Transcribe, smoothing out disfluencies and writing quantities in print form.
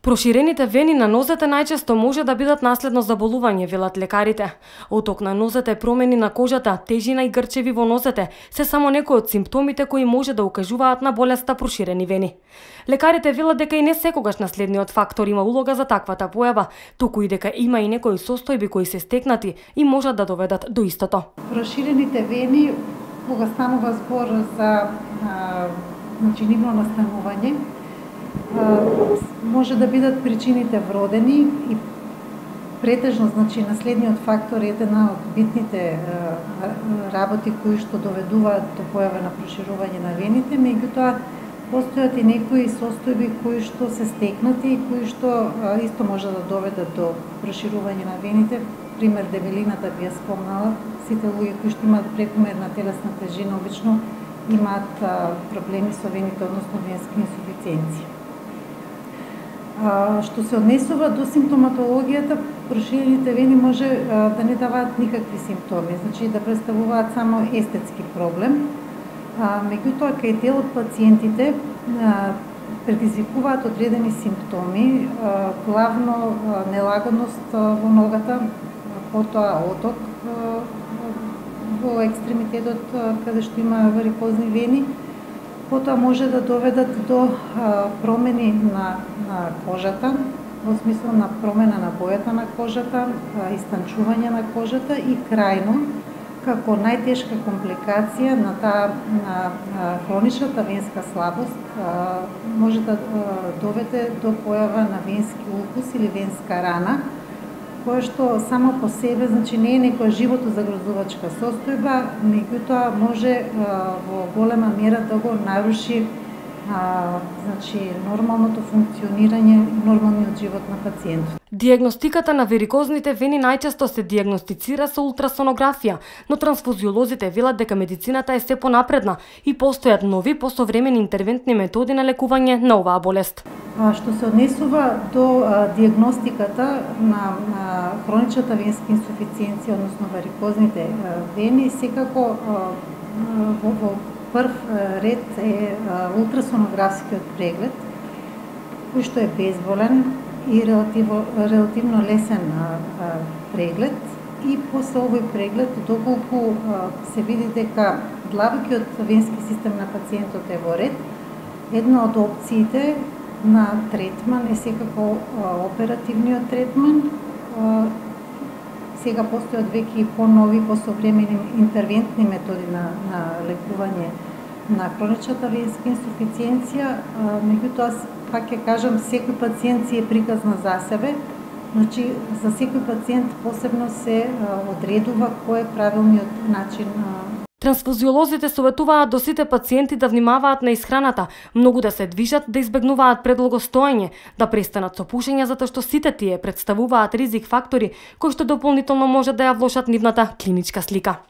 Проширените вени на нозете најчесто може да бидат наследно заболување, велат лекарите. Оток на нозете, промени на кожата, тежина и грчеви во нозете се само некои од симптомите кои може да укажуваат на болеста проширени вени. Лекарите велат дека и не секогаш наследниот фактор има улога за таквата појава, туку и дека има и некои состојби кои се стекнати и можат да доведат до истото. Проширените вени, кога станува збор за нивно настанување, може да бидат причините вродени и претежно, наследниот фактор е една од битните работи кои што доведуваат до појава на проширување на вените, меѓутоа постојат и некои состојби кои што се стекнати и кои што исто може да доведат до проширување на вените. Пример, дебелината би ја спомнала. Сите луѓе кои што имаат прекомерна телесна тежина обично имаат проблеми со вените, односно венски инсуфициенција. Што се однесува до симптоматологијата, проширените вени може да не даваат никакви симптоми, да представуваат само естетски проблем. Меѓутоа, кај дел од пациентите предизвикуваат одредени симптоми, главно нелагодност во ногата, потоа оток во екстремитетот каде што има варикозни вени, потоа може да доведат до промени на кожата, во смисло на промена на бојата на кожата, истанчување на кожата и крајно, како најтешка компликација на хроничната венска слабост, може да доведе до појава на венски укус или венска рана, која што само по себе не е некоја животозагрозувачка состојба, меѓутоа може во голема мера да го наруши нормалното функционирање и нормалниот живот на пациентот. Дијагностиката на верикозните вени најчесто се дијагностицира со ултрасонографија, но трансфузиолозите велат дека медицината е се понапредна и постојат нови посовремени интервентни методи на лекување на оваа болест. Што се однесува до дијагностиката на хроничната венска инсуфициенција, односно варикозните вени, секако во прв ред е ултрасонографскиот преглед, кој што е безболен и релативно лесен преглед. И после овој преглед, доколку се види дека длабокиот венски систем на пациентот е во ред, една од опциите на третман е секако оперативниот третман. Сега постојат веќе и понови, посовремени интервентни методи на лекување на хроничната венска инсуфициенција, меѓутоа пак ќе кажам, секој пациент си е приказна за себе, за секој пациент посебно се одредува кој е правилниот начин. Трансфузиолозите советуваат до сите пациенти да внимаваат на исхраната, многу да се движат, да избегнуваат предолго стоење, да престанат со пушење затоа што сите тие представуваат ризик фактори кои што дополнително може да ја влошат нивната клиничка слика.